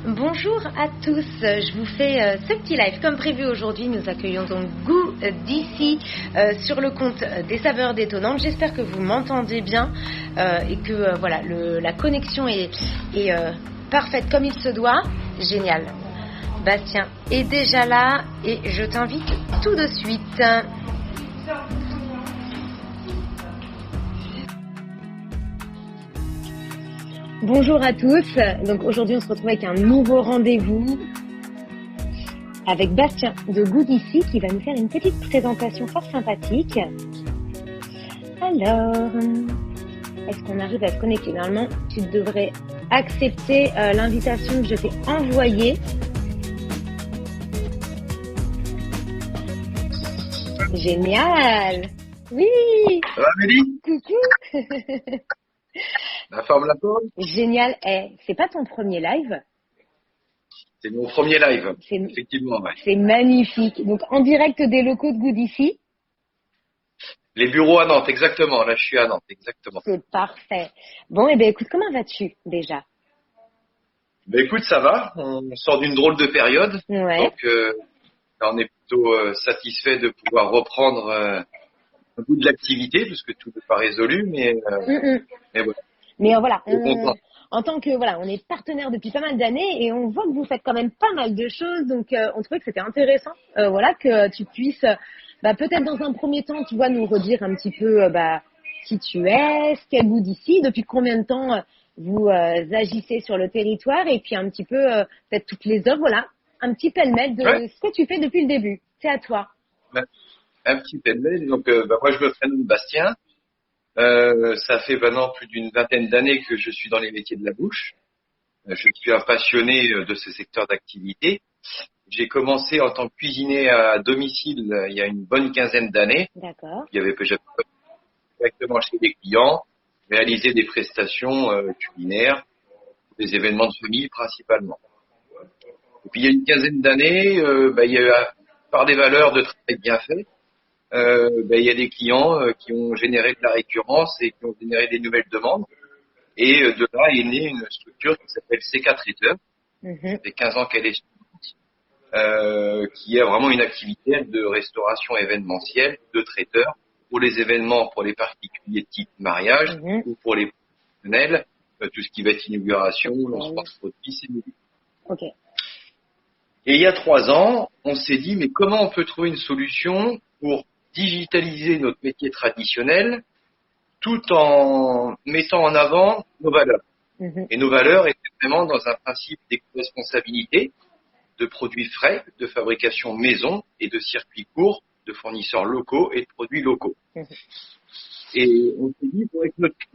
Bonjour à tous, je vous fais ce petit live comme prévu aujourd'hui. Nous accueillons donc Goût d'ici sur le compte des saveurs détonnantes. J'espère que vous m'entendez bien et que voilà, la connexion est parfaite comme il se doit. Génial. Bastien est déjà là et je t'invite tout de suite. Bonjour à tous, donc aujourd'hui on se retrouve avec un nouveau rendez-vous avec Bastien de Goût d'ici qui va nous faire une petite présentation fort sympathique. Alors, est-ce qu'on arrive à se connecter? Normalement, tu devrais accepter l'invitation que je t'ai envoyée. Génial! Oui! Ça va, Amélie? Coucou! La forme, la forme? Génial! C'est pas ton premier live? C'est mon premier live, effectivement. Ouais. C'est magnifique. Donc, en direct des locaux de Goût d'ici? Les bureaux à Nantes, exactement. Là, je suis à Nantes, exactement. C'est parfait. Bon, et bien, écoute, comment vas-tu déjà? Ben, écoute, ça va. On sort d'une drôle de période. Ouais. Donc, on est plutôt satisfait de pouvoir reprendre un bout de l'activité, parce que tout n'est pas résolu, mais voilà. Mais voilà, content. en tant que on est partenaire depuis pas mal d'années et on voit que vous faites quand même pas mal de choses, donc on trouvait que c'était intéressant, que tu puisses, peut-être dans un premier temps, tu vois, nous redire un petit peu qui tu es, ce qu'est Goût d'ici, depuis combien de temps vous agissez sur le territoire et puis un petit peu peut-être toutes les œuvres, voilà, un petit pêle-mêle de ce que tu fais depuis le début. C'est à toi. Un petit pêle-mêle. Donc, moi, je me prénomme Bastien. Ça fait maintenant plus d'une vingtaine d'années que je suis dans les métiers de la bouche. Je suis un passionné de ce secteur d'activité. J'ai commencé en tant que cuisinier à domicile il y a une bonne quinzaine d'années. D'accord. J'avais directement chez des clients, réalisé des prestations culinaires, des événements de famille principalement. Et puis il y a une quinzaine d'années, il y a par des valeurs de travail bien fait. Il y a des clients qui ont généré de la récurrence et qui ont généré des nouvelles demandes. Et de là est née une structure qui s'appelle C4 Traiteur. Ça fait 15 ans qu'elle est sur qui est vraiment une activité de restauration événementielle, de traiteur, pour les événements, pour les particuliers type mariage, ou pour les professionnels, tout ce qui va être inauguration, lancement de produits, c'est mieux. Ok. Et il y a 3 ans, on s'est dit, mais comment on peut trouver une solution pour digitaliser notre métier traditionnel tout en mettant en avant nos valeurs. Et nos valeurs étaient vraiment dans un principe d'éco-responsabilité, de produits frais, de fabrication maison et de circuits courts, de fournisseurs locaux et de produits locaux. Et on s'est dit,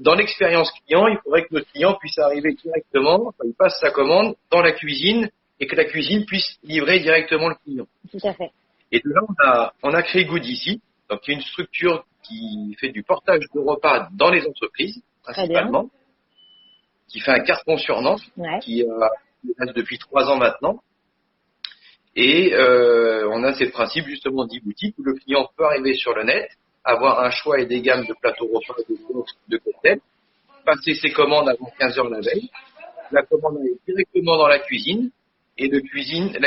dans l'expérience client, il faudrait que notre client puisse arriver directement, il passe sa commande dans la cuisine et que la cuisine puisse livrer directement le client. Tout à fait. Et de là, on a créé Goût d'ici. Donc, il y a une structure qui fait du portage de repas dans les entreprises, principalement, qui fait un carton sur Nantes, qui reste depuis 3 ans maintenant. Et on a ces principes justement d'e-boutique où le client peut arriver sur le net, avoir un choix et des gammes de plateaux repas, de cocktails, passer ses commandes avant 15 heures la veille. La commande est directement dans la cuisine et la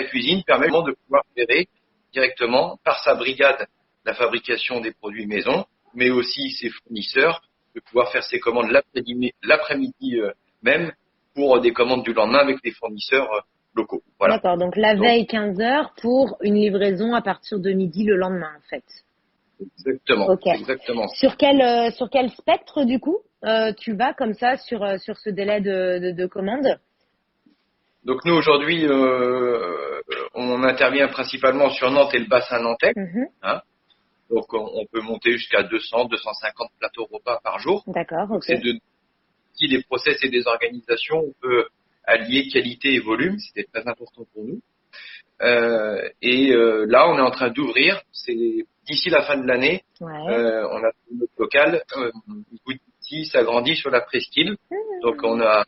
cuisine permet de pouvoir gérer directement par sa brigade la fabrication des produits maison, mais aussi ses fournisseurs, de pouvoir faire ses commandes l'après-midi même pour des commandes du lendemain avec les fournisseurs locaux. Voilà. D'accord, donc la veille 15h pour une livraison à partir de midi le lendemain en fait. Exactement. Okay. Exactement. Sur quel spectre du coup tu vas comme ça sur ce délai de commande? Donc nous aujourd'hui on intervient principalement sur Nantes et le bassin nantais. Donc on peut monter jusqu'à 200, 250 plateaux repas par jour. D'accord, ok. C'est des process et des organisations, on peut allier qualité et volume, c'était très important pour nous. Là, on est en train d'ouvrir, c'est d'ici la fin de l'année, on a notre local, Goût d'ici s'agrandit sur la presqu'île, donc on a un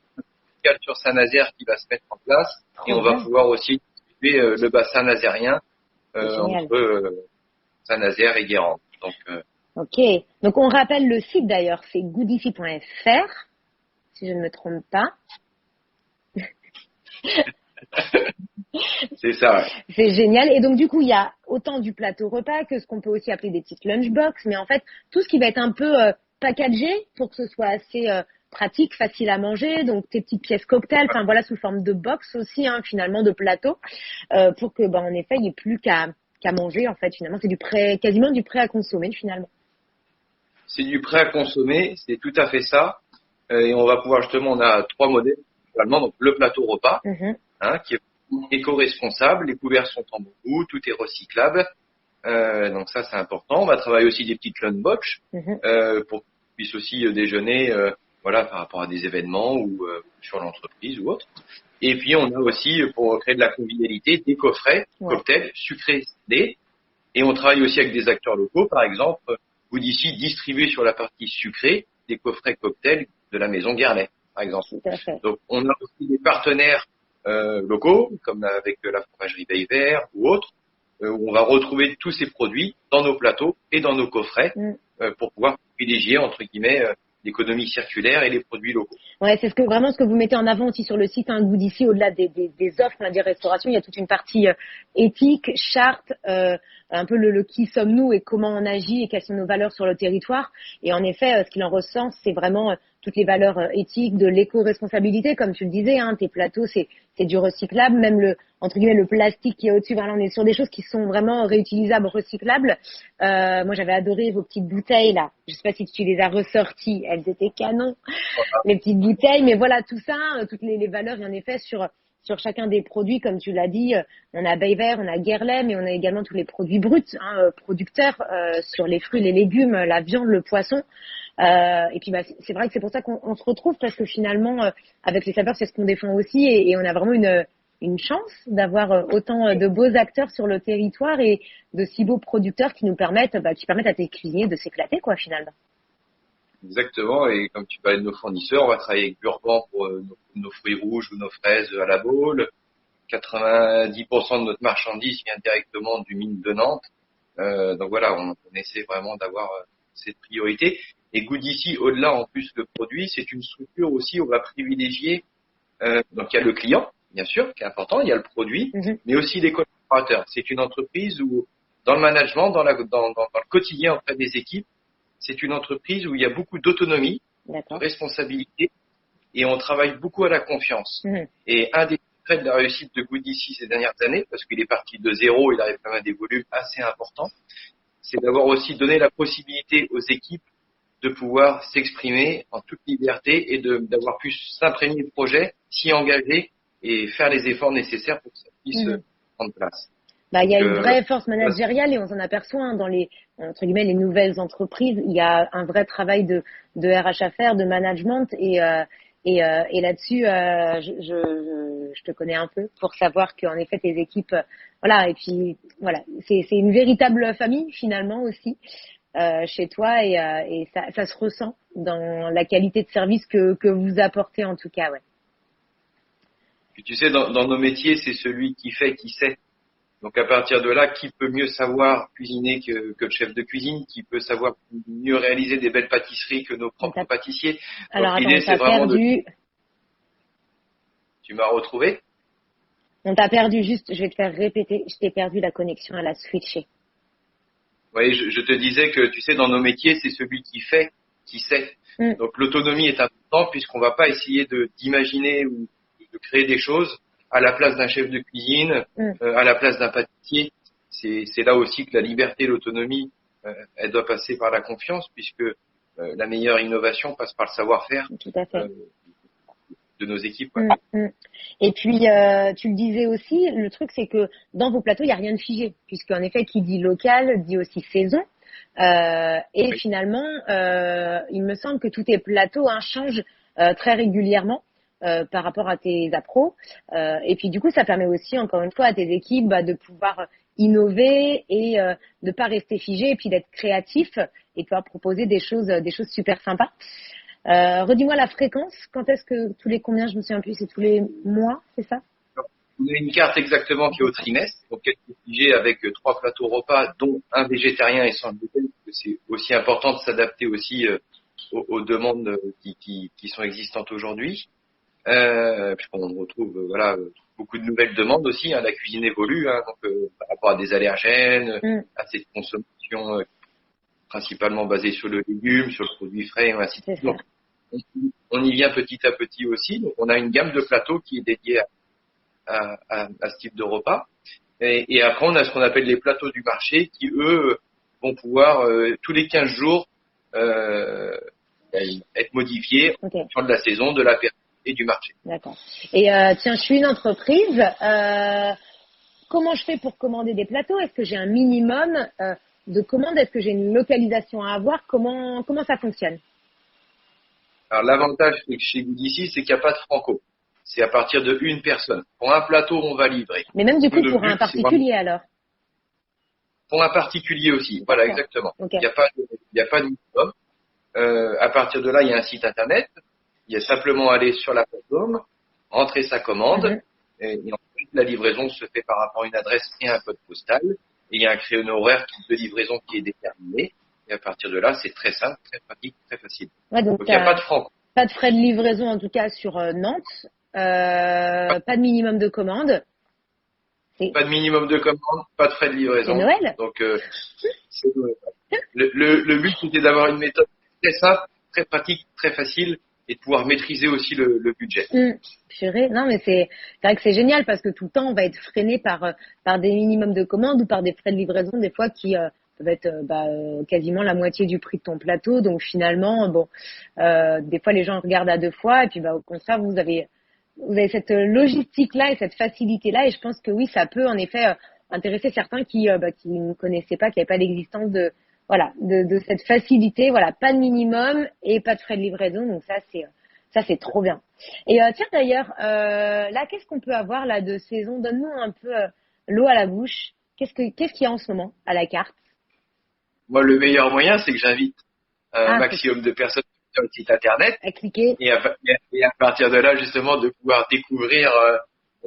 local sur Saint-Nazaire qui va se mettre en place, et on va pouvoir aussi distribuer le bassin nazérien entre Saint-Nazaire et Guérande. Ok, donc on rappelle le site d'ailleurs, c'est goûtdici.fr, si je ne me trompe pas. C'est ça, ouais. C'est génial. Et donc, du coup, il y a autant du plateau repas que ce qu'on peut aussi appeler des petites lunchbox. Mais en fait, tout ce qui va être un peu packagé pour que ce soit assez pratique, facile à manger. Donc, tes petites pièces cocktail, enfin voilà, sous forme de box aussi, hein, finalement, de plateau, pour que, en effet, il n'y ait plus qu'à manger. En fait, finalement, c'est quasiment du prêt à consommer, finalement. C'est du prêt à consommer, c'est tout à fait ça. Et on va pouvoir justement, on a 3 modèles, finalement. Donc, le plateau repas, qui est éco-responsable, les couverts sont en bambou, tout est recyclable. Donc ça, c'est important. On va travailler aussi des petites lunchbox pour qu'on puisse aussi déjeuner, voilà, par rapport à des événements ou sur l'entreprise ou autre. Et puis on a aussi, pour créer de la convivialité, des coffrets cocktails sucrés salés. Et on travaille aussi avec des acteurs locaux, par exemple, vous d'ici distribuer sur la partie sucrée des coffrets cocktails de la maison Guerlet, par exemple. Donc on a aussi des partenaires locaux, comme avec la fromagerie Bayver ou autres, où on va retrouver tous ces produits dans nos plateaux et dans nos coffrets pour pouvoir privilégier, entre guillemets, l'économie circulaire et les produits locaux. Ouais, c'est vraiment ce que vous mettez en avant aussi sur le site, hein, Goût d'ici, au-delà des offres, on va dire restauration, il y a toute une partie éthique, charte, un peu le qui sommes-nous et comment on agit et quelles sont nos valeurs sur le territoire. Et en effet, ce qu'il en ressent, c'est vraiment toutes les valeurs éthiques, de l'éco-responsabilité, comme tu le disais, hein, tes plateaux, c'est du recyclable, même entre guillemets, le plastique qui est au-dessus. Voilà, on est sur des choses qui sont vraiment réutilisables, recyclables. Moi, j'avais adoré vos petites bouteilles, là. Je sais pas si tu les as ressorties. Elles étaient canons. Les petites bouteilles. Mais voilà, tout ça, toutes les valeurs, et en effet, sur chacun des produits, comme tu l'as dit, on a Bayver, on a Guerlet, mais on a également tous les produits bruts, hein, producteurs, sur les fruits, les légumes, la viande, le poisson. Et puis c'est vrai que c'est pour ça qu'on se retrouve, parce que finalement, avec les saveurs, c'est ce qu'on défend aussi, et on a vraiment une chance d'avoir autant de beaux acteurs sur le territoire et de si beaux producteurs qui permettent à tes cuisiniers de s'éclater, quoi, finalement. Exactement, et comme tu parlais de nos fournisseurs, on va travailler avec Burban pour nos fruits rouges ou nos fraises à la Baule. 90% de notre marchandise vient directement du mine de Nantes. Donc voilà, on essaie vraiment d'avoir cette priorité. Et Goût d'ici, au-delà en plus le produit, c'est une structure aussi où on va privilégier, donc il y a le client, bien sûr, qui est important, il y a le produit, mais aussi les collaborateurs. C'est une entreprise où, dans le management, dans le quotidien auprès des équipes, c'est une entreprise où il y a beaucoup d'autonomie, de responsabilité, et on travaille beaucoup à la confiance. Et un des secrets de la réussite de Goût d'ici ces dernières années, parce qu'il est parti de zéro, il arrive quand même à des volumes assez importants, c'est d'avoir aussi donné la possibilité aux équipes de pouvoir s'exprimer en toute liberté et d'avoir pu s'imprégner du projet, s'y engager et faire les efforts nécessaires pour que ça puisse prendre place. Il y a une vraie force managériale et on s'en aperçoit, hein, dans entre guillemets, les nouvelles entreprises. Il y a un vrai travail de RH à faire, de management, et là-dessus, je te connais un peu pour savoir qu'en effet tes équipes, voilà, et puis voilà, c'est une véritable famille finalement aussi chez toi, et ça se ressent dans la qualité de service que vous apportez, en tout cas, ouais. Puis tu sais, dans nos métiers, c'est celui qui fait qui sait. Donc à partir de là, qui peut mieux savoir cuisiner que le chef de cuisine, qui peut savoir mieux réaliser des belles pâtisseries que nos propres pâtissiers. Alors l'idée, c'est vraiment perdu. Tu m'as retrouvé? On t'a perdu, juste, je vais te faire répéter, je t'ai perdu, la connexion, elle a switché. Oui, je te disais que, tu sais, dans nos métiers, c'est celui qui fait qui sait. Donc l'autonomie est importante, puisqu'on va pas essayer d'imaginer ou de créer des choses à la place d'un chef de cuisine, à la place d'un pâtissier. C'est là aussi que la liberté, l'autonomie, elle doit passer par la confiance, puisque la meilleure innovation passe par le savoir-faire. Tout à fait. De nos équipes. Et puis, tu le disais aussi, le truc, c'est que dans vos plateaux, il n'y a rien de figé, puisqu'en effet, qui dit local, dit aussi saison. Et finalement, il me semble que tous tes plateaux changent très régulièrement par rapport à tes appros. Et puis, du coup, ça permet aussi, encore une fois, à tes équipes de pouvoir innover et de pas rester figé, et puis d'être créatif et de pouvoir proposer des choses super sympas. Redis-moi la fréquence. Quand est-ce que tous les combien, je me souviens plus, c'est tous les mois, c'est ça? On a une carte exactement qui est au trimestre, donc elle est figée avec 3 plateaux repas, dont un végétarien et sans gluten. C'est aussi important de s'adapter aussi aux demandes qui sont existantes aujourd'hui. puisqu'on retrouve beaucoup de nouvelles demandes aussi. La cuisine évolue, donc par rapport à des allergènes, à cette consommation principalement basée sur le légume, sur le produit frais, et ainsi de suite. Donc, on y vient petit à petit aussi. Donc, on a une gamme de plateaux qui est dédiée à ce type de repas. Et après, on a ce qu'on appelle les plateaux du marché qui, eux, vont pouvoir, tous les 15 jours, être modifiés en fonction de la saison, de la période et du marché. D'accord. Et tiens, je suis une entreprise. Comment je fais pour commander des plateaux? Est-ce que j'ai un minimum de commandes? Est-ce que j'ai une localisation à avoir? Comment ça fonctionne? Alors, l'avantage chez Goodici, c'est qu'il n'y a pas de franco. C'est à partir de une personne. Pour un plateau, on va livrer. Mais même du coup, pour un particulier alors? Pour un particulier aussi. Voilà, exactement. Il n'y a pas de minimum. À partir de là, il y a un site internet. Il y a simplement à aller sur la plateforme, rentrer sa commande, et ensuite la livraison se fait par rapport à une adresse et un code postal. Et il y a un créneau horaire de livraison qui est déterminé. Et à partir de là, c'est très simple, très pratique, très facile. Donc il n'y a pas de franco. Pas de frais de livraison en tout cas sur Nantes. Pas de minimum de commande. Pas de minimum de commande, pas de frais de livraison. C'est Noël. Donc c'est Noël. Le but c'était d'avoir une méthode très simple, très pratique, très facile et de pouvoir maîtriser aussi le budget. Purée. Non mais c'est vrai que c'est génial parce que tout le temps on va être freiné par des minimums de commande ou par des frais de livraison des fois qui peuvent être quasiment la moitié du prix de ton plateau. Donc finalement des fois les gens regardent à deux fois et puis au contraire vous avez cette logistique-là et cette facilité-là, et je pense que oui, ça peut en effet intéresser certains qui ne connaissaient pas, qui n'avaient pas l'existence de cette facilité. Voilà, pas de minimum et pas de frais de livraison, donc ça c'est trop bien. Et tiens d'ailleurs, là, qu'est-ce qu'on peut avoir là de saison? Donne-nous un peu l'eau à la bouche. Qu'est-ce qu'il y a en ce moment à la carte? Moi, le meilleur moyen, c'est que j'invite un maximum de personnes sur le site internet à cliquer et à partir de là justement de pouvoir découvrir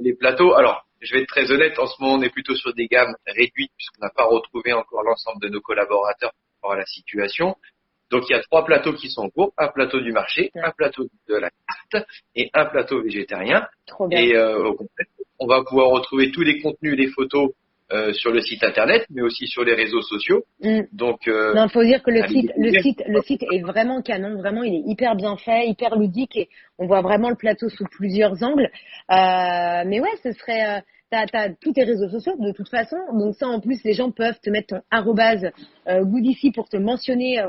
les plateaux. Alors je vais être très honnête, en ce moment on est plutôt sur des gammes réduites puisqu'on n'a pas retrouvé encore l'ensemble de nos collaborateurs par rapport à la situation. Donc il y a 3 plateaux qui sont en cours, un plateau du marché, un plateau de la carte et un plateau végétarien. Trop bien. Et au complet, on va pouvoir retrouver tous les contenus et les photos sur le site internet, mais aussi sur les réseaux sociaux. Donc, non, faut dire que le site est vraiment canon. Vraiment, il est hyper bien fait, hyper ludique et on voit vraiment le plateau sous plusieurs angles. Mais ouais, ce serait, t'as tous tes réseaux sociaux de toute façon. Donc ça, en plus, les gens peuvent te mettre ton arrobase Goodici pour te mentionner,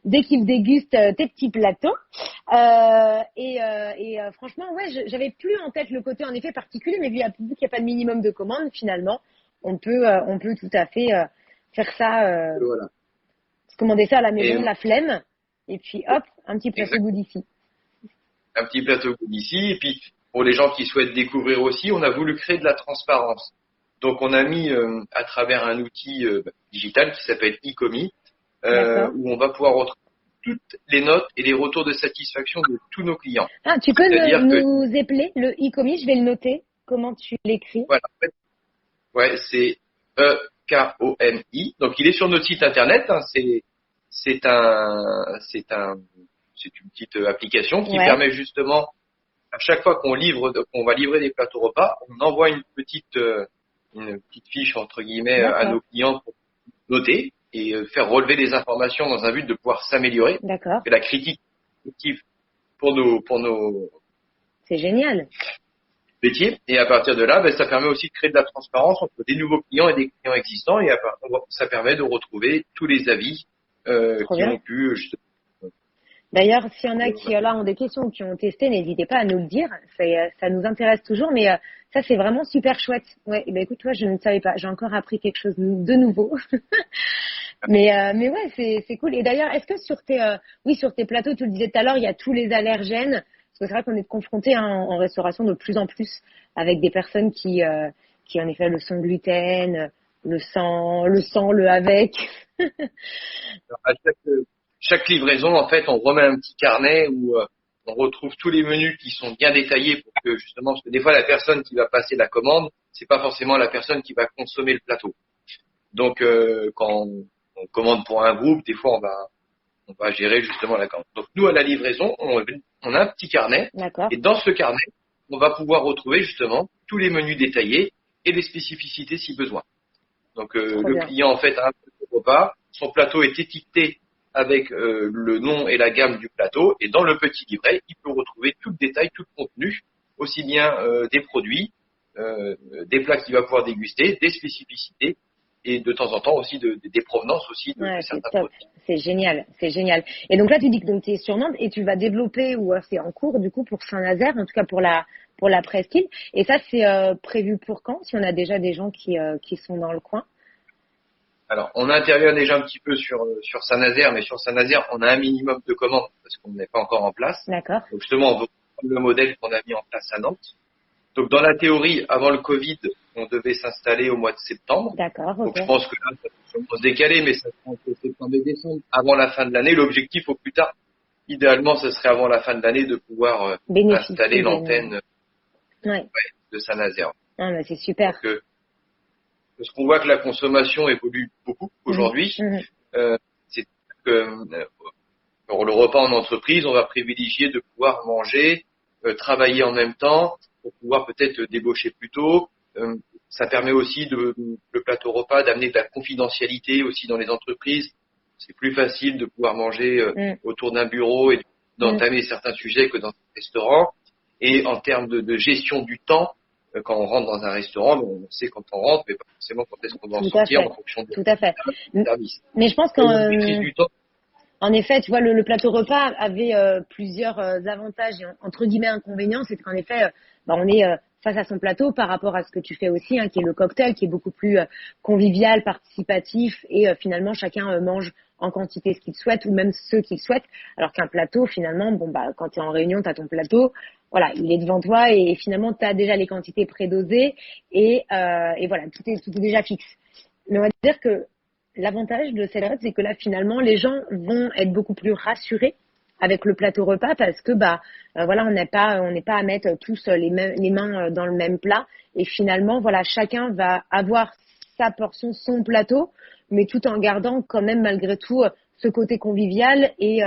dès qu'ils dégustent tes petits plateaux. Franchement, ouais, j'avais plus en tête le côté en effet particulier, mais vu qu'il n'y a pas de minimum de commande, finalement, on peut tout à fait faire ça, se commander ça à la maison, la flemme, et puis hop, un petit plateau Goodici. Un petit plateau Goodici, et puis pour les gens qui souhaitent découvrir aussi, on a voulu créer de la transparence. Donc on a mis à travers un outil digital qui s'appelle e-commis, où on va pouvoir retrouver toutes les notes et les retours de satisfaction de tous nos clients. Ah, tu peux nous épeler le e-commis, je vais le noter. Comment tu l'écris? Voilà, en fait, ouais, c'est E-K-O-M-I. Donc il est sur notre site internet. C'est une petite application qui permet justement, à chaque fois qu'on va livrer des plateaux repas, on envoie une petite fiche entre guillemets à nos clients pour noter et faire relever des informations dans un but de pouvoir s'améliorer. D'accord. Et la critique pour nos c'est génial. métiers. Et à partir de là, ça permet aussi de créer de la transparence entre des nouveaux clients et des clients existants. Et ça permet de retrouver tous les avis qui ont pu justement. D'ailleurs, s'il y en a qui là ont des questions ou qui ont testé, n'hésitez pas à nous le dire. Ça nous intéresse toujours, mais ça c'est vraiment super chouette. Ouais, écoute, toi, je ne savais pas. J'ai encore appris quelque chose de nouveau. mais ouais, c'est cool. Et d'ailleurs, est-ce que sur tes plateaux, tu le disais tout à l'heure, il y a tous les allergènes, parce que c'est vrai qu'on est confronté en restauration de plus en plus avec des personnes qui en effet le sans gluten, le sans, le avec. Chaque livraison, en fait, on remet un petit carnet où on retrouve tous les menus qui sont bien détaillés pour que justement, parce que des fois, la personne qui va passer la commande, c'est pas forcément la personne qui va consommer le plateau. Donc, quand on commande pour un groupe, des fois, on va gérer justement la commande. Donc nous, à la livraison, on a un petit carnet. D'accord. Et dans ce carnet, on va pouvoir retrouver justement tous les menus détaillés et les spécificités si besoin. Donc le client en fait a un repas, son plateau est étiqueté avec le nom et la gamme du plateau, et dans le petit livret, il peut retrouver tout le détail, tout le contenu, aussi bien des produits, des plats qu'il va pouvoir déguster, des spécificités, et de temps en temps aussi des provenances aussi de certains produits. C'est génial, c'est génial. Et donc là, tu dis que tu es sur Nantes et tu vas développer, ou c'est en cours du coup pour Saint-Nazaire, en tout cas pour la presqu'île. Et ça, c'est prévu pour quand, si on a déjà des gens qui sont dans le coin? Alors, on intervient déjà un petit peu sur Saint-Nazaire, mais sur Saint-Nazaire, on a un minimum de commandes parce qu'on n'est pas encore en place. D'accord. Donc justement, on veut prendre le modèle qu'on a mis en place à Nantes. Donc dans la théorie, avant le Covid, on devait s'installer au mois de septembre. D'accord. Donc je pense que là, ça va se décaler, mais ça sera entre septembre et décembre, avant la fin de l'année. L'objectif au plus tard, idéalement, ce serait avant la fin de l'année de pouvoir installer l'antenne de Saint-Nazaire. Ah, mais c'est super. Parce qu'on voit que la consommation évolue beaucoup aujourd'hui. C'est que pour le repas en entreprise, on va privilégier de pouvoir manger, travailler en même temps, pour pouvoir peut-être débaucher plus tôt. Ça permet aussi le plateau repas d'amener de la confidentialité aussi dans les entreprises. C'est plus facile de pouvoir manger autour d'un bureau et d'entamer certains sujets que dans un restaurant. Et en termes de gestion du temps, quand on rentre dans un restaurant, on sait quand on rentre, mais pas forcément quand est-ce qu'on va en sortir en fonction du service. Mais je pense qu'en effet, tu vois, le plateau repas avait plusieurs avantages et entre guillemets inconvénients. C'est qu'en effet, on est face à son plateau par rapport à ce que tu fais aussi, qui est le cocktail, qui est beaucoup plus convivial, participatif, et finalement chacun mange en quantité ce qu'il souhaite, ou même ceux qu'il souhaite. Alors qu'un plateau, finalement, quand tu es en réunion, tu as ton plateau, voilà, il est devant toi et finalement tu as déjà les quantités prédosées et voilà, tout est déjà fixe. Mais on va dire que l'avantage de cette méthode, c'est que là, finalement, les gens vont être beaucoup plus rassurés avec le plateau repas parce que voilà, on n'est pas à mettre tous les mains dans le même plat, et finalement, voilà, chacun va avoir sa portion, son plateau, mais tout en gardant quand même malgré tout ce côté convivial, et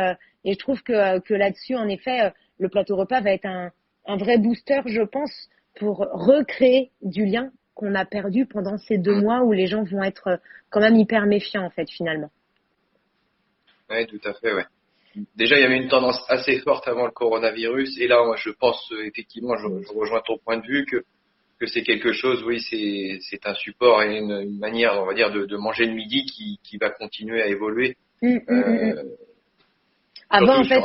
je trouve que là-dessus, en effet, le plateau repas va être un vrai booster, je pense, pour recréer du lien qu'on a perdu pendant ces 2 mois où les gens vont être quand même hyper méfiants, en fait, finalement. Oui, tout à fait, ouais. Déjà, il y avait une tendance assez forte avant le coronavirus, et là, moi, je pense effectivement, je rejoins ton point de vue que c'est quelque chose, oui, c'est un support et une manière, on va dire, de manger le midi qui va continuer à évoluer. Avant, en fait,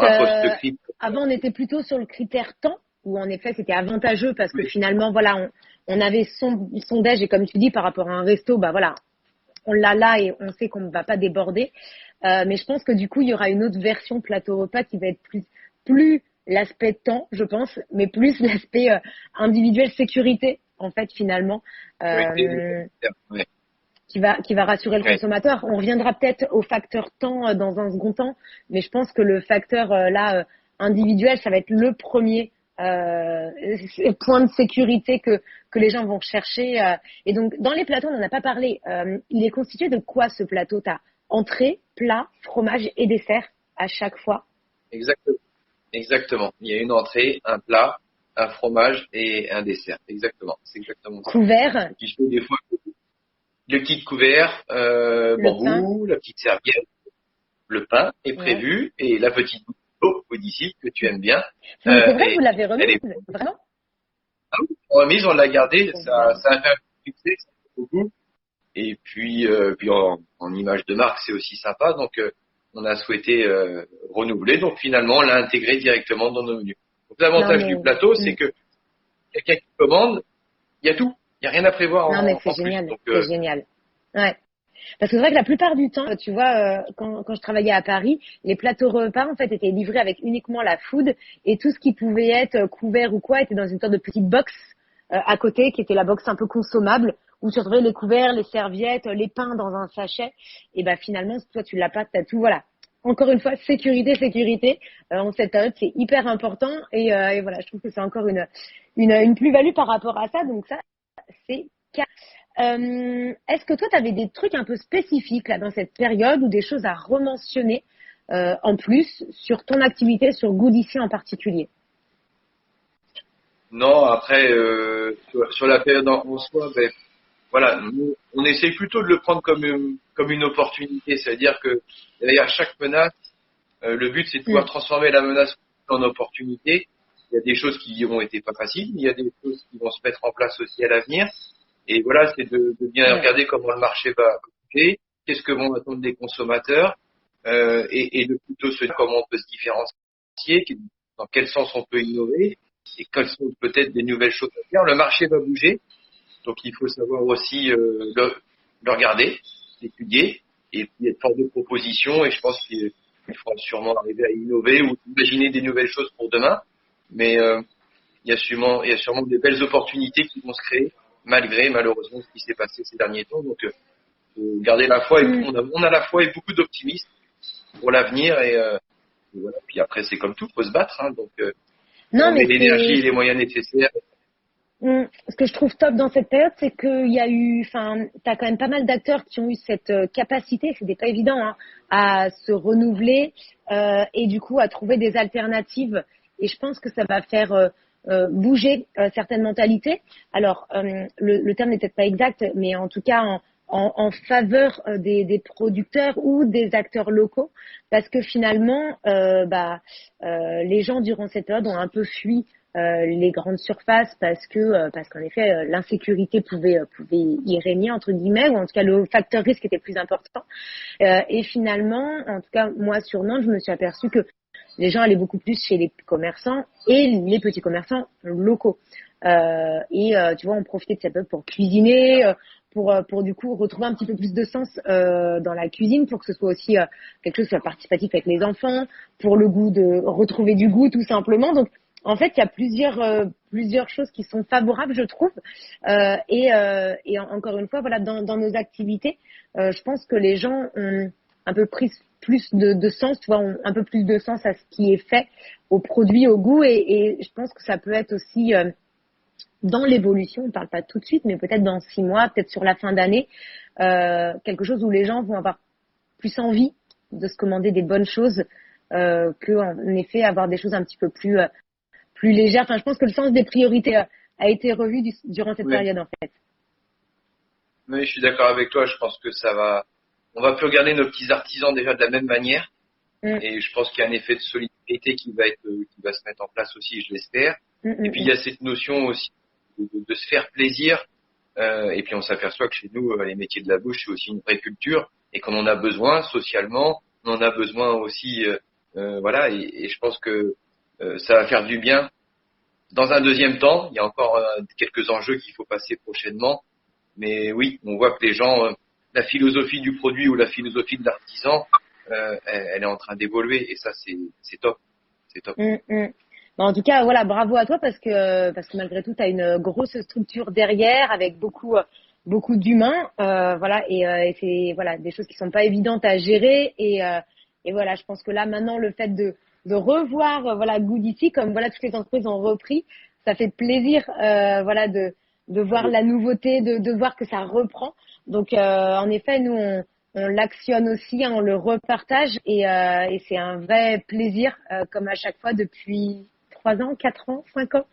avant, on était plutôt sur le critère temps, où en effet, c'était avantageux parce que finalement, voilà, on avait son sondage, et comme tu dis, par rapport à un resto, voilà, on l'a là et on sait qu'on ne va pas déborder. Mais je pense que du coup, il y aura une autre version plateau repas qui va être plus l'aspect temps, je pense, mais plus l'aspect individuel sécurité, en fait, finalement, qui va rassurer le consommateur. On reviendra peut-être au facteur temps dans un second temps, mais je pense que le facteur individuel, ça va être le premier point de sécurité que les gens vont chercher. Et donc, dans les plateaux, on n'en a pas parlé. Il est constitué de quoi, ce plateau? T'as entrée, plat, fromage et dessert à chaque fois? Exactement. Il y a une entrée, un plat, un fromage et un dessert. Exactement. C'est exactement ça. Couvert? Puis je fais des fois le petit couvert, bambou, la petite serviette, le pain est prévu, et la petite bouteille d'ici que tu aimes bien. C'est vrai, vous l'avez remise? Vraiment? Ah oui, remise, on l'a gardée. Ça a fait un succès, ça fait beaucoup. Et puis en image de marque, c'est aussi sympa. Donc on a souhaité renouveler. Donc finalement, on l'a intégré directement dans nos menus. Donc l'avantage du plateau, c'est que quelqu'un qui commande, il y a tout. Il n'y a rien à prévoir non, mais c'est génial. Donc, c'est génial. Ouais. Parce que c'est vrai que la plupart du temps, tu vois, quand je travaillais à Paris, les plateaux repas, en fait, étaient livrés avec uniquement la food, et tout ce qui pouvait être couvert ou quoi était dans une sorte de petite box à côté, qui était la box un peu consommable, où tu retrouvais les couverts, les serviettes, les pains dans un sachet. Et finalement, toi, tu l'as pas, t'as tout, voilà. Encore une fois, sécurité. En cette période, c'est hyper important, et voilà, je trouve que c'est encore une plus-value par rapport à ça. Donc ça, c'est est-ce que toi, tu avais des trucs un peu spécifiques là dans cette période, ou des choses à rementionner en plus sur ton activité, sur Good Ici en particulier? Non, après, sur la période en soi, ben, voilà, nous, on essaie plutôt de le prendre comme une opportunité. C'est-à-dire que derrière chaque menace, le but, c'est de pouvoir transformer la menace en opportunité. Il y a des choses qui ont été pas faciles, mais il y a des choses qui vont se mettre en place aussi à l'avenir. Et voilà, c'est de bien regarder comment le marché va bouger, qu'est-ce que vont attendre les consommateurs, et de plutôt se dire comment on peut se différencier, dans quel sens on peut innover, et quelles sont peut-être des nouvelles choses à faire. Le marché va bouger, donc il faut savoir aussi le regarder, l'étudier, et puis être fort de propositions. Et je pense qu'il faudra sûrement arriver à innover ou imaginer des nouvelles choses pour demain. Mais il y a sûrement des belles opportunités qui vont se créer, malgré malheureusement ce qui s'est passé ces derniers temps. Donc garder la foi, et on a la foi et beaucoup d'optimisme pour l'avenir. Et voilà. Puis après, c'est comme tout, faut se battre. Hein, donc Non, on met l'énergie et les moyens nécessaires. Ce que je trouve top dans cette période, c'est qu'il y a eu, t'as quand même pas mal d'acteurs qui ont eu cette capacité, c'était pas évident, hein, à se renouveler et du coup à trouver des alternatives. Et je pense que ça va faire bouger certaines mentalités. Alors, le terme n'est peut-être pas exact, mais en tout cas en faveur des producteurs ou des acteurs locaux, parce que finalement, les gens durant cette période ont un peu fui les grandes surfaces parce qu'en effet l'insécurité pouvait y régner entre guillemets, ou en tout cas le facteur risque était plus important. Et finalement, en tout cas moi sur Nantes, je me suis aperçue que les gens allaient beaucoup plus chez les commerçants et les petits commerçants locaux. Tu vois, on profitait de cette période pour cuisiner, pour du coup retrouver un petit peu plus de sens dans la cuisine, pour que ce soit aussi quelque chose qui soit participatif avec les enfants, pour le goût de retrouver du goût tout simplement. Donc en fait, il y a plusieurs choses qui sont favorables, je trouve. Et encore une fois, voilà, dans nos activités, je pense que les gens ont un peu pris plus de sens, tu vois, ont un peu plus de sens à ce qui est fait, aux produits, au goût. Et je pense que ça peut être aussi dans l'évolution, on ne parle pas tout de suite, mais peut-être dans 6 mois, peut-être sur la fin d'année, quelque chose où les gens vont avoir plus envie de se commander des bonnes choses que en effet avoir des choses un petit peu plus légères. Enfin, je pense que le sens des priorités a été revu durant cette période en fait. Oui, je suis d'accord avec toi. Je pense que on va plus regarder nos petits artisans déjà de la même manière. Et je pense qu'il y a un effet de solidarité qui va se mettre en place aussi, je l'espère. Et puis il y a cette notion aussi de se faire plaisir. Et puis on s'aperçoit que chez nous, les métiers de la bouche, c'est aussi une vraie culture et qu'on en a besoin socialement. On en a besoin aussi, voilà. Et je pense que ça va faire du bien. Dans un deuxième temps, il y a encore quelques enjeux qu'il faut passer prochainement. Mais oui, on voit que les gens, la philosophie du produit ou la philosophie de l'artisan, elle est en train d'évoluer, et ça c'est top, c'est top. En tout cas, voilà, bravo à toi parce que malgré tout, tu as une grosse structure derrière avec beaucoup d'humains, voilà, et c'est voilà des choses qui sont pas évidentes à gérer, et voilà, je pense que là maintenant le fait de revoir voilà Good Ici, comme voilà toutes les entreprises ont repris, ça fait plaisir, voilà de voir la nouveauté, de voir que ça reprend. Donc en effet, nous on l'actionne aussi, hein, on le repartage, et c'est un vrai plaisir, comme à chaque fois depuis 3 ans, 4 ans, 5 ans.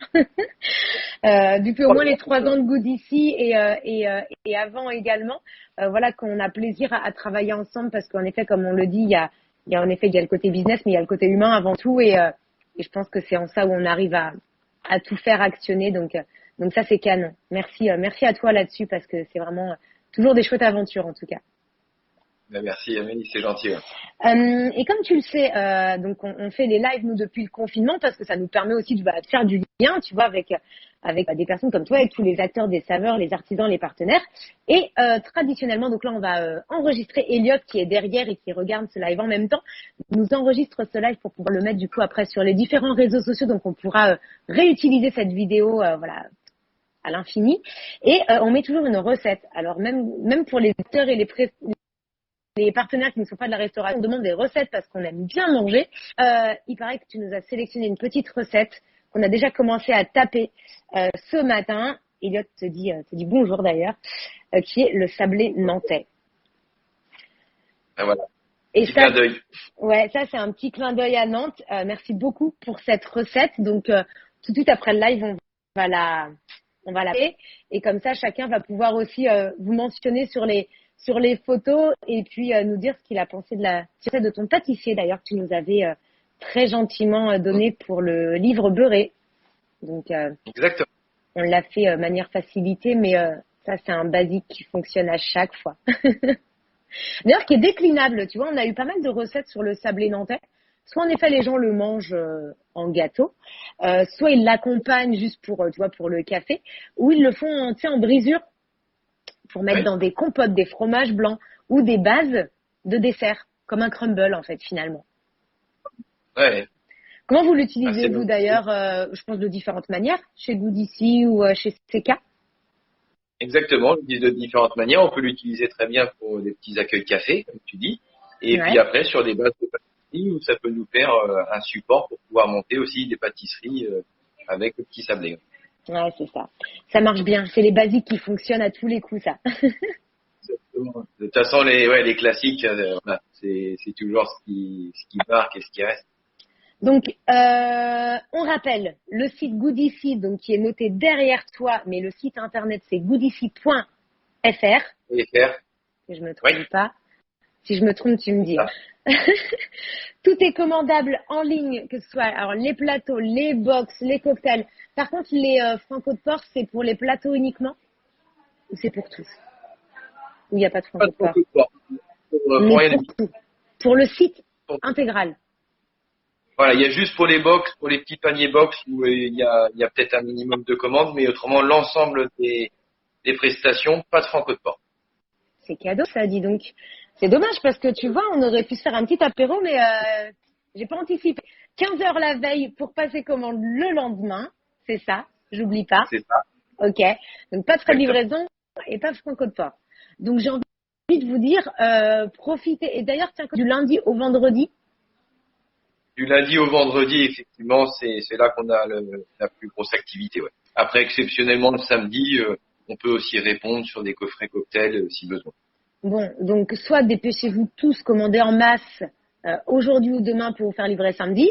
Depuis au moins les 3 ans de Good Ici, et avant également, voilà, qu'on a plaisir à travailler ensemble, parce qu'en effet, comme on le dit, il y a le côté business, mais il y a le côté humain avant tout, et je pense que c'est en ça où on arrive à tout faire actionner. Donc ça c'est canon. Merci à toi là-dessus, parce que c'est vraiment toujours des chouettes aventures en tout cas. Merci Amélie, c'est gentil. Et comme tu le sais, donc on fait les lives nous depuis le confinement, parce que ça nous permet aussi de faire du lien, tu vois, avec des personnes comme toi, avec tous les acteurs des saveurs, les artisans, les partenaires. Et traditionnellement, donc là on va enregistrer Elliot qui est derrière et qui regarde ce live en même temps, nous enregistre ce live pour pouvoir le mettre du coup après sur les différents réseaux sociaux, donc on pourra réutiliser cette vidéo, voilà, à l'infini. Et on met toujours une recette. Alors même pour les acteurs et les partenaires qui ne sont pas de la restauration, on demande des recettes parce qu'on aime bien manger. Il paraît que tu nous as sélectionné une petite recette qu'on a déjà commencé à taper ce matin. Elliot te dit bonjour d'ailleurs, qui est le sablé nantais. Ah, voilà. Et petit clin d'œil. Ouais, ça c'est un petit clin d'œil à Nantes. Merci beaucoup pour cette recette. Donc tout de suite après le live, on va la faire. Et comme ça, chacun va pouvoir aussi vous mentionner sur les photos et puis nous dire ce qu'il a pensé de la recette de ton pâtissier d'ailleurs que tu nous avais très gentiment donné pour le livre beurré. Donc Exactement. On l'a fait de manière facilitée, mais ça c'est un basique qui fonctionne à chaque fois. D'ailleurs, qui est déclinable, tu vois, on a eu pas mal de recettes sur le sablé nantais. Soit en effet les gens le mangent en gâteau, soit ils l'accompagnent juste pour, tu vois, pour le café, ou ils le font, tu sais, en brisure pour mettre dans des compotes, des fromages blancs ou des bases de dessert, comme un crumble en fait finalement. Ouais. Comment vous l'utilisez vous d'ailleurs, je pense de différentes manières, chez Goodici ou chez CK? Exactement, on l'utilise de différentes manières. On peut l'utiliser très bien pour des petits accueils café, comme tu dis. Et puis après, sur des bases de pâtisserie, où ça peut nous faire un support pour pouvoir monter aussi des pâtisseries avec le petit sablé. Ouais, c'est ça. Ça marche bien. C'est les basiques qui fonctionnent à tous les coups, ça. Exactement. De toute façon, les classiques, voilà, c'est toujours ce qui marque et ce qui reste. Donc, on rappelle le site Goodici, donc qui est noté derrière toi, mais le site internet c'est goodici.fr. Si je me trompe pas. Si je me trompe, tu me dis. Tout est commandable en ligne, que ce soit alors les plateaux, les box, les cocktails. Par contre, les Franco de Porc, c'est pour les plateaux uniquement ou c'est pour tous? Ou il n'y a pas de Franco de Porc? Pour tout. Pour le site intégral. Voilà, il y a juste pour les box, pour les petits paniers box où il y a peut-être un minimum de commandes, mais autrement l'ensemble des prestations, pas de Franco de Porc. C'est cadeau, ça, dis donc. C'est dommage parce que tu vois, on aurait pu se faire un petit apéro, mais j'ai pas anticipé. 15 heures la veille pour passer commande le lendemain, c'est ça, j'oublie pas. C'est ça. Ok, donc pas de frais de livraison et pas de Franco de Porc. Donc j'ai envie de vous dire, profitez. Et d'ailleurs, tiens, du lundi au vendredi. Du lundi au vendredi, effectivement, c'est là qu'on a la plus grosse activité. Ouais. Après, exceptionnellement, le samedi, on peut aussi répondre sur des coffrets cocktails si besoin. Bon, donc soit dépêchez-vous tous, commandez en masse aujourd'hui ou demain pour vous faire livrer samedi.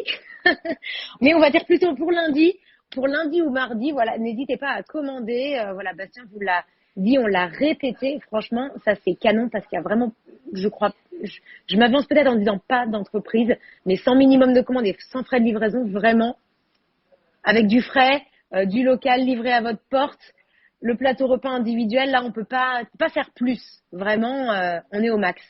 Mais on va dire plutôt pour lundi ou mardi. Voilà, n'hésitez pas à commander. Voilà, Bastien vous l'a dit, on l'a répété. Franchement, ça c'est canon parce qu'il y a vraiment, je crois, je m'avance peut-être en disant pas d'entreprise, mais sans minimum de commande et sans frais de livraison, vraiment, avec du frais, du local livré à votre porte. Le plateau repas individuel, là, on peut pas faire plus. Vraiment, on est au max.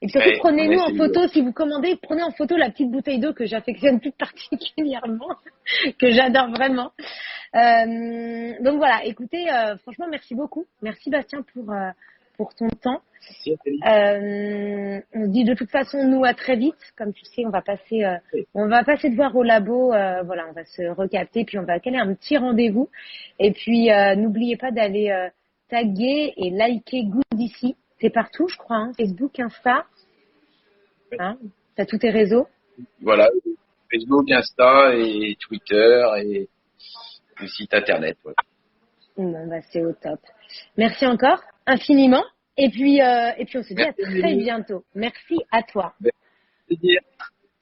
Et puis surtout, prenez-nous en photo, si vous commandez, prenez en photo la petite bouteille d'eau que j'affectionne plus particulièrement, que j'adore vraiment. Donc voilà, écoutez, franchement, merci beaucoup. Merci Bastien pour ton temps. On se dit de toute façon, nous, à très vite. Comme tu sais, on va passer te voir au labo. Voilà, on va se recapter, puis on va caler un petit rendez-vous. Et puis, n'oubliez pas d'aller taguer et liker Goodici. C'est partout, je crois, hein. Facebook, Insta. Hein, t'as tous tes réseaux. Voilà, Facebook, Insta et Twitter et le site internet. Ouais. Bon, bah, c'est au top. Merci encore, infiniment. Et puis on se dit à très bientôt. Merci à toi. Merci.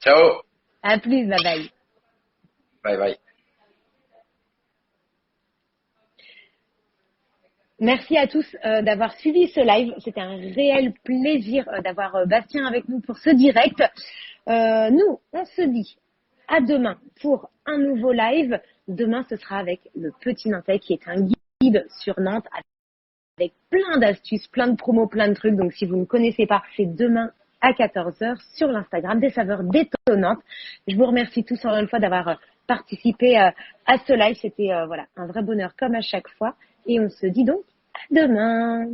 Ciao. À plus, bye bye. Bye bye. Merci à tous d'avoir suivi ce live. C'était un réel plaisir d'avoir Bastien avec nous pour ce direct. Nous, on se dit à demain pour un nouveau live. Demain, ce sera avec le Petit Nantais qui est un guide sur Nantes avec plein d'astuces, plein de promos, plein de trucs. Donc, si vous ne connaissez pas, c'est demain à 14h sur l'Instagram des saveurs détonnantes. Je vous remercie tous encore une fois d'avoir participé à ce live. C'était voilà, un vrai bonheur comme à chaque fois. Et on se dit donc à demain.